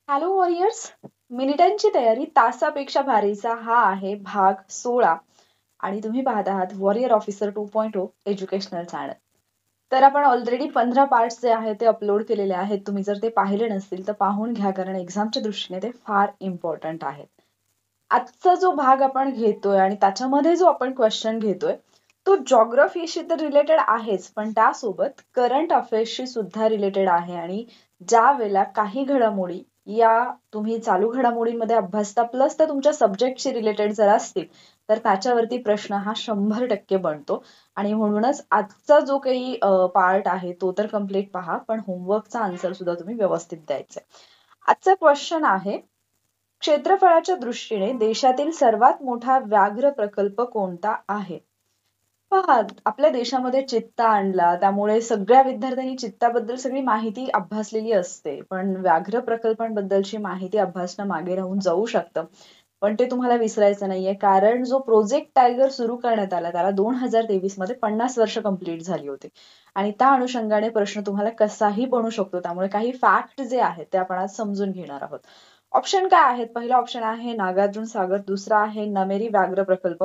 Hello warriors. मिनिटांची तयारी तासापेक्षा भारीचा हा आहे भाग 16 आणि तुम्ही पाहत आहात वॉरियर ऑफिसर 2.0 एज्युकेशनल चॅनल. तर आपण ऑलरेडी 15 पार्ट्स जे आहेत ते अपलोड केलेले आहेत. तुम्ही जर ते पाहिले नसतील तर पाहून घ्या, कारण एक्झामच्या दृष्टीने ते फार इम्पॉर्टंट आहेत. आजचा जो भाग आपण घेतोय आणि त्याच्यामध्ये जो आपण क्वेश्चन घेतोय तो जॉग्रफीशी तर रिलेटेड आहेच, पण त्यासोबत करंट अफेअर्सशी सुद्धा रिलेटेड आहे. आणि ज्या वेळेला काही घडामोडी या तुम्ही चालू घडामोडींमध्ये अभ्यासता प्लस त्या तुमच्या सब्जेक्टशी रिलेटेड जर असतील तर त्याच्यावरती प्रश्न हा 100% बनतो. आणि म्हणूनच आजचा जो काही पार्ट आहे तो तर कम्प्लीट पहा, पण होमवर्कचा आन्सर सुद्धा तुम्ही व्यवस्थित द्यायचा. आजचा क्वेश्चन आहे, क्षेत्रफळाच्या दृष्टीने देशातील सर्वात मोठा व्याघ्र प्रकल्प कोणता आहे? पहा, आपल्या देशामध्ये चित्ता आणला त्यामुळे सगळ्या विद्यार्थ्यांनी चित्ताबद्दल सगळी माहिती अभ्यासलेली असते, पण व्याघ्र प्रकल्पांबद्दलची माहिती अभ्यासणं मागे राहून जाऊ शकतं. पण ते तुम्हाला विसरायचं नाहीये, कारण जो प्रोजेक्ट टायगर सुरू करण्यात आला त्याला 2023 मध्ये 50 वर्ष कंप्लीट झाली होती. आणि त्या अनुषंगाने प्रश्न तुम्हाला कसाही बनू शकतो, त्यामुळे काही फॅक्ट जे आहेत ते आपण आज समजून घेणार आहोत. ऑप्शन काय आहेत? पहिला ऑप्शन आहे नागार्जुन सागर, दुसरा आहे नमेरी व्याघ्र प्रकल्प,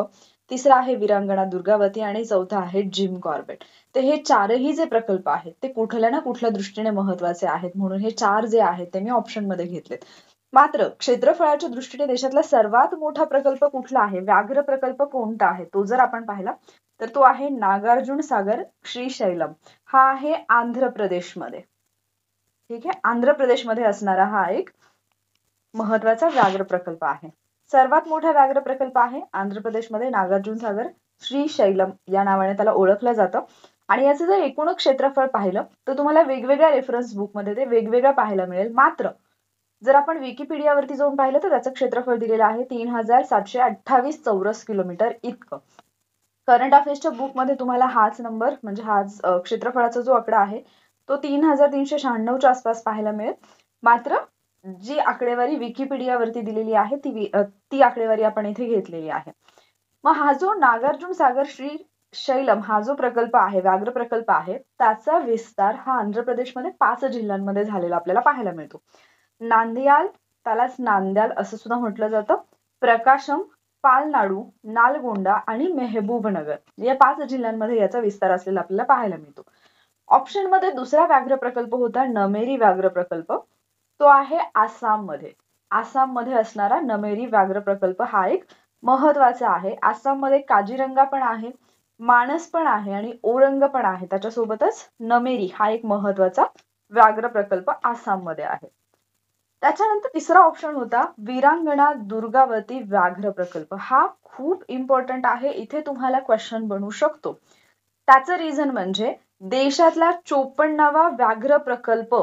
तिसरा आहे वीरांगणा दुर्गावती आणि चौथा आहे जिम कॉर्बेट. तर हे चारही जे प्रकल्प आहेत ते कुठल्या ना कुठल्या दृष्टीने महत्वाचे आहेत, म्हणून हे चार जे आहेत ते मी ऑप्शन मध्ये घेतलेत. मात्र क्षेत्रफळाच्या दृष्टीने देशातला सर्वात मोठा प्रकल्प कुठला आहे, व्याघ्र प्रकल्प कोणता आहे, तो जर आपण पाहिला तर तो आहे नागार्जुन सागर श्रीशैलम. हा आहे आंध्र प्रदेशमध्ये. ठीक आहे, आंध्र प्रदेशमध्ये असणारा हा एक महत्वाचा व्याघ्र प्रकल्प आहे. सर्वात मोठा व्याघ्र प्रकल्प आहे आंध्र प्रदेशमध्ये नागार्जुन सागर श्रीशैलम या नावाने त्याला ओळखलं जातं. आणि याचं जर एकूण क्षेत्रफळ पाहिलं तर तुम्हाला वेगवेगळ्या रेफरन्स बुकमध्ये ते वेगवेगळं पाहायला मिळेल. मात्र जर आपण विकिपीडियावरती जाऊन पाहिलं तर त्याचं क्षेत्रफळ दिलेलं आहे 3728 चौरस किलोमीटर इतकं. करंट अफेअर्सच्या बुकमध्ये तुम्हाला हाच नंबर म्हणजे हाच क्षेत्रफळाचा जो आकडा आहे तो 3396च्या आसपास पाहायला मिळेल. मात्र जी आकडेवारी विकिपीडियावरती दिलेली आहे ती आकडेवारी आपण इथे घेतलेली आहे. मग हा जो नागार्जुन सागर श्री शैलम हा जो प्रकल्प आहे, व्याघ्र प्रकल्प आहे, त्याचा विस्तार हा आंध्र प्रदेशमध्ये 5 जिल्ह्यांमध्ये झालेला आपल्याला पाहायला मिळतो. नांदियाल, त्यालाच नांद्याल असं सुद्धा म्हटलं जातं, प्रकाशम, पालनाडू, नालगोंडा आणि मेहबूबनगर या 5 जिल्ह्यांमध्ये याचा विस्तार असलेला आपल्याला पाहायला मिळतो. ऑप्शन मध्ये दुसरा व्याघ्र प्रकल्प होता नमेरी व्याघ्र प्रकल्प. तो आहे आसाम मध्ये. आसाम मध्ये असणारा नमेरी व्याघ्र प्रकल्प हा एक महत्वाचा आहे. आसाम मध्ये काजीरंगा पण आहे, मानस पण आहे आणि ओरंग पण आहे. त्याच्यासोबतच नमेरी हा एक महत्वाचा व्याघ्र प्रकल्प आसाम मध्ये आहे. त्याच्यानंतर तिसरा ऑप्शन होता वीरांगणा दुर्गावती व्याघ्र प्रकल्प. हा खूप इम्पॉर्टंट आहे, इथे तुम्हाला क्वेश्चन बनू शकतो. त्याचं रिझन म्हणजे देशातला 54वा व्याघ्र प्रकल्प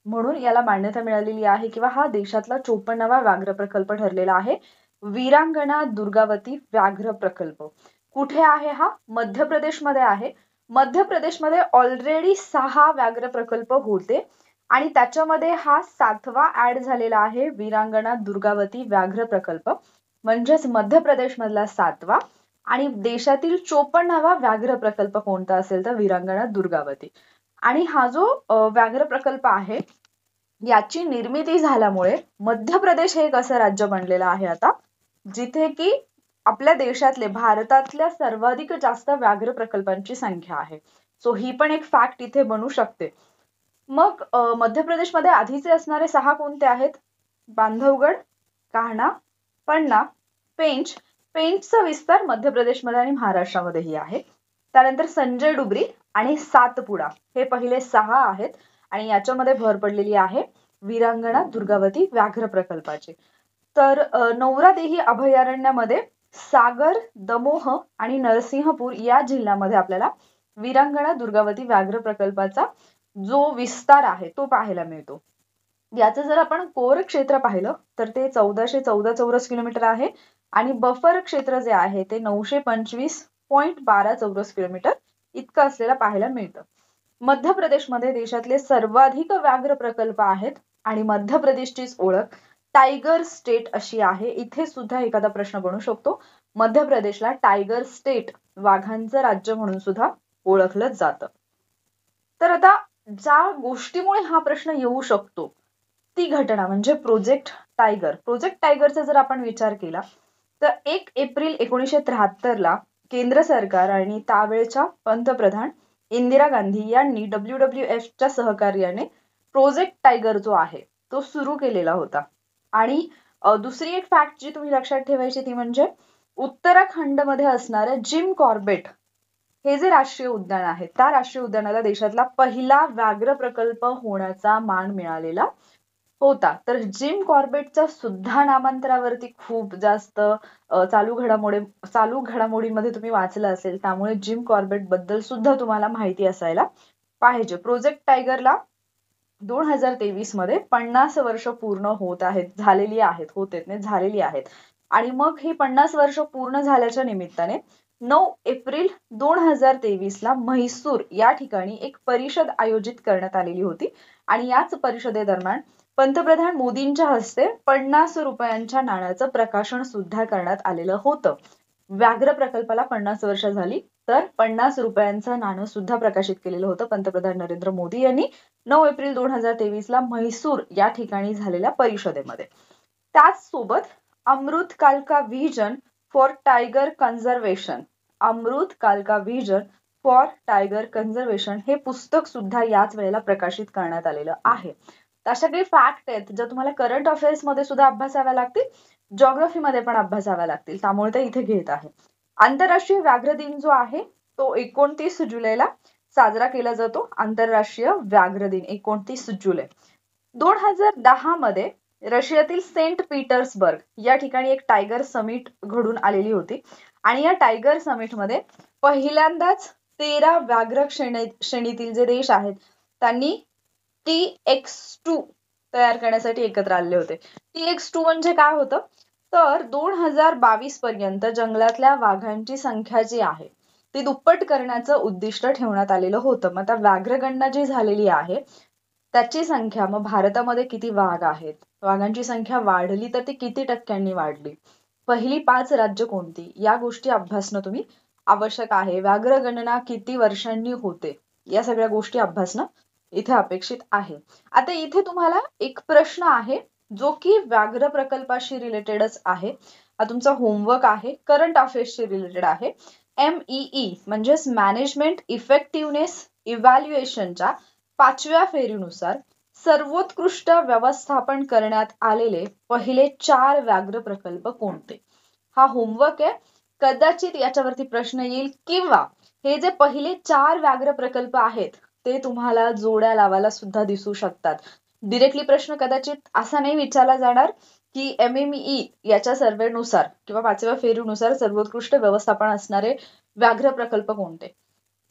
म्हणून याला मान्यता मिळालेली आहे, किंवा हा देशातला 54वा व्याघ्र प्रकल्प ठरलेला आहे. वीरांगणा दुर्गावती व्याघ्र प्रकल्प कुठे आहे? हा मध्य प्रदेशमध्ये आहे. मध्य प्रदेशमध्ये ऑलरेडी 6 व्याघ्र प्रकल्प होते आणि त्याच्यामध्ये हा 7वा ऍड झालेला आहे वीरांगणा दुर्गावती व्याघ्र प्रकल्प. म्हणजेच मध्य प्रदेश मधला 7वा आणि देशातील 54वा व्याघ्र प्रकल्प कोणता असेल तर वीरांगणा दुर्गावती. आणि हा जो व्याघ्र प्रकल्प आहे याची निर्मिती झाल्यामुळे मध्य प्रदेश हे एक असं राज्य बनलेलं आहे आता जिथे की आपल्या देशातले भारतातल्या सर्वाधिक जास्त व्याघ्र प्रकल्पांची संख्या आहे. सो ही पण एक फॅक्ट इथे बनू शकते. मग मध्य प्रदेशमध्ये आधीचे असणारे 6 कोणते आहेत? बांधवगड, कान्हा, पन्ना, पेंच. पेंचचा विस्तार मध्य प्रदेशमध्ये आणि महाराष्ट्रामध्येही आहे. त्यानंतर संजय डुबरी आणि सातपुडा हे पहिले 6 आहेत आणि याच्यामध्ये भर पडलेली आहे वीरांगणा दुर्गावती व्याघ्र प्रकल्पाची. तर नौरादेही अभयारण्यामध्ये सागर, दमोह आणि नरसिंहपूर या जिल्ह्यामध्ये आपल्याला वीरांगणा दुर्गावती व्याघ्र प्रकल्पाचा जो विस्तार आहे तो पाहायला मिळतो. याचं जर आपण कोर क्षेत्र पाहिलं तर ते 1414 चौरस किलोमीटर आहे आणि बफर क्षेत्र जे आहे ते 925.12 चौरस किलोमीटर इतकं असलेलं पाहायला मिळतं. मध्य प्रदेशमध्ये देशातले सर्वाधिक व्याघ्र प्रकल्प आहेत आणि मध्य प्रदेशचीच ओळख टायगर स्टेट अशी आहे. इथे सुद्धा एखादा प्रश्न बनू शकतो. मध्य प्रदेशला टायगर स्टेट, वाघांचं राज्य म्हणून सुद्धा ओळखलं जातं. तर आता ज्या गोष्टीमुळे हा प्रश्न येऊ शकतो ती घटना म्हणजे प्रोजेक्ट टायगर. प्रोजेक्ट टायगरचा जर आपण विचार केला तर 1 एप्रिल 1973ला केंद्र सरकार आणि त्यावेळच्या पंतप्रधान इंदिरा गांधी यांनी WWFच्या सहकार्याने प्रोजेक्ट टायगर जो आहे तो सुरू केलेला होता. आणि दुसरी एक फॅक्ट जी तुम्ही लक्षात ठेवायची ती म्हणजे उत्तराखंडमध्ये असणाऱ्या जिम कॉर्बेट हे जे राष्ट्रीय उद्यान आहे त्या राष्ट्रीय उद्यानाला देशातला पहिला व्याघ्र प्रकल्प होण्याचा मान मिळालेला होता. तर जिम कॉर्बेटच्या सुद्धा नामांतरावरती खूप जास्त चालू घडामोडीमध्ये तुम्ही वाचलं असेल, त्यामुळे जिम कॉर्बेट बद्दल सुद्धा तुम्हाला माहिती असायला पाहिजे. प्रोजेक्ट टायगरला 2023 मध्ये 50 वर्ष पूर्ण होत आहेत, झालेली आहेत. आणि मग ही 50 वर्ष पूर्ण झाल्याच्या निमित्ताने 9 एप्रिल 2023ला म्हैसूर या ठिकाणी एक परिषद आयोजित करण्यात आलेली होती. आणि याच परिषदेदरम्यान पंतप्रधान मोदींच्या हस्ते 50 रुपयांच्या नाण्याचं प्रकाशन सुद्धा करण्यात आलेलं होतं. व्याघ्र प्रकल्पाला 50 वर्ष झाली तर 50 रुपयांचं नाणं सुद्धा प्रकाशित केलेलं होतं पंतप्रधान नरेंद्र मोदी यांनी 9 एप्रिल 2023ला म्हैसूर या ठिकाणी झालेल्या परिषदेमध्ये. त्याचसोबत अमृत काल का व्हिजन फॉर टायगर कन्झर्वेशन हे पुस्तक सुद्धा याच वेळेला प्रकाशित करण्यात आलेलं आहे. अशा काही फॅक्ट आहेत ज्या तुम्हाला करंट अफेअर्स मध्ये सुद्धा अभ्यासाव्या लागतील, जिओग्राफी मध्ये पण अभ्यासाव्या लागतील, त्यामुळे ते इथे घेत आहे. आंतरराष्ट्रीय व्याघ्र दिन जो आहे तो 29 जुलैला साजरा केला जातो. आंतरराष्ट्रीय व्याघ्र दिन 29 जुलै. 2010 मध्ये रशियातील सेंट पीटर्सबर्ग या ठिकाणी एक टायगर समिट घडून आलेली होती. आणि या टायगर समिट मध्ये पहिल्यांदाच 13 व्याघ्र श्रेणीतील जे देश आहेत त्यांनी TX2 तयार करण्यासाठी एकत्र आले होते. TX2 म्हणजे काय होतं तर 2022 पर्यंत जंगलातल्या वाघांची संख्या जी आहे ती दुप्पट करण्याचं उद्दिष्ट ठेवण्यात आलेलं होतं. मग आता व्याघ्रगणना जी झालेली आहे त्याची संख्या, मग भारतामध्ये किती वाघ आहेत, वाघांची संख्या वाढली तर ती किती टक्क्यांनी वाढली, पहिली 5 राज्य कोणती, या गोष्टी अभ्यासणं तुम्ही आवश्यक आहे. व्याघ्रगणना किती वर्षांनी होते या सगळ्या गोष्टी अभ्यासणं इथे अपेक्षित आहे. आता इथे तुम्हाला एक प्रश्न आहे जो की व्याघ्र प्रकल्पाशी रिलेटेडच आहे. हा तुमचा होमवर्क आहे, करंट अफेअर्सशी रिलेटेड आहे. MEE म्हणजेच मॅनेजमेंट इफेक्टिव्हनेस इव्हॅल्युएशनच्या 5व्या फेरीनुसार सर्वोत्कृष्ट व्यवस्थापन करण्यात आलेले पहिले 4 व्याघ्र प्रकल्प कोणते? हा होमवर्क आहे. कदाचित याच्यावरती प्रश्न येईल किंवा हे जे पहिले 4 व्याघ्र प्रकल्प आहेत ते तुम्हाला जोड्या लावायला सुद्धा दिसू शकतात. डिरेक्टली प्रश्न कदाचित असा नाही विचारला जाणार की MME याच्या सर्वेनुसार किंवा 5व्या फेरीनुसार सर्वोत्कृष्ट व्यवस्थापन असणारे व्याघ्र प्रकल्प कोणते.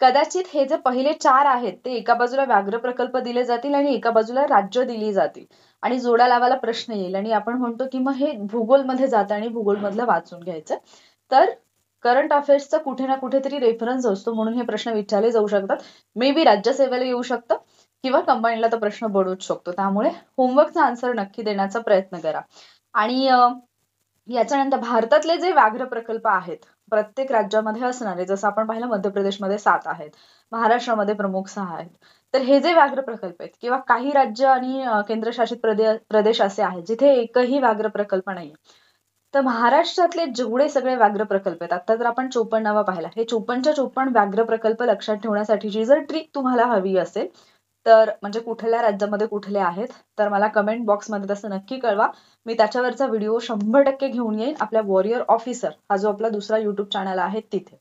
कदाचित हे जे पहिले 4 आहेत ते एका बाजूला व्याघ्र प्रकल्प दिले जातील आणि एका बाजूला राज्य दिली जातील आणि जोड्या लावायला प्रश्न येईल आणि आपण म्हणतो की मग हे भूगोलमध्ये जातं आणि भूगोलमधलं वाचून घ्यायचं. तर करंट अफेअर्सचा कुठे ना कुठेतरी रेफरन्स असतो म्हणून हे प्रश्न विचारले जाऊ शकतात. मे बी राज्यसेवेला येऊ शकतं किंवा कंबाईनला तो प्रश्न बनवूच शकतो. त्यामुळे होमवर्कचा आन्सर नक्की देण्याचा प्रयत्न करा. आणि याच्यानंतर भारतातले जे व्याघ्र प्रकल्प आहेत प्रत्येक राज्यामध्ये असणारे, जसं आपण पाहिलं मध्य प्रदेशमध्ये 7 आहेत, महाराष्ट्रामध्ये प्रमुख 6 आहेत. तर हे जे व्याघ्र प्रकल्प आहेत किंवा काही राज्य आणि केंद्रशासित प्रदेश असे आहेत जिथे एकही व्याघ्र प्रकल्प नाही, तर महाराष्ट्रातले जेवढे सगळे व्याघ्र प्रकल्प आहेत, आता जर आपण 54वा पाहिला, हे 54च्या 54 व्याघ्र प्रकल्प लक्षात ठेवण्यासाठीची जर ट्रिक तुम्हाला हवी असेल तर म्हणजे कुठल्या राज्यामध्ये कुठले आहेत तर मला कमेंट बॉक्समध्ये तसं नक्की कळवा. मी त्याच्यावरचा व्हिडिओ 100% घेऊन येईन आपल्या वॉरियर ऑफिसर हा जो आपला दुसरा युट्यूब चॅनल आहे तिथे.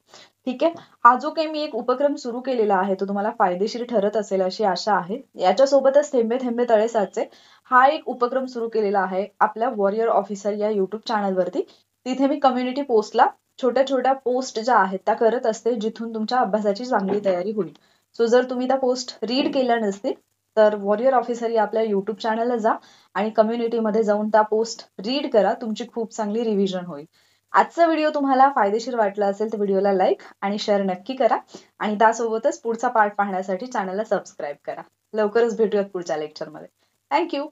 ठीक आहे. हा जो काही मी एक उपक्रम सुरू केलेला आहे तो तुम्हाला फायदेशीर ठरत असेल अशी आशा आहे. याच्यासोबतच थेंबे थेंबे तळे साचे हा एक उपक्रम सुरू केलेला आहे आपल्या वॉरियर ऑफिसर या युट्यूब चॅनलवरती. तिथे मी कम्युनिटी पोस्टला छोट्या छोट्या पोस्ट ज्या आहेत त्या करत असते जिथून तुमच्या अभ्यासाची चांगली तयारी होईल. सो जर तुम्ही त्या पोस्ट रीड केल्या नसतील तर वॉरियर ऑफिसर या आपल्या युट्यूब चॅनलला जा आणि कम्युनिटीमध्ये जाऊन त्या पोस्ट रीड करा. तुमची खूप चांगली रिव्हिजन होईल. आजचा व्हिडिओ तुम्हाला फायदेशीर वाटला असेल तर व्हिडिओला लाईक आणि शेअर नक्की करा आणि त्यासोबतच पुढचा पार्ट पाहण्यासाठी चॅनलला सबस्क्राईब करा. लवकरच भेटूयात पुढच्या लेक्चरमध्ये. थँक्यू.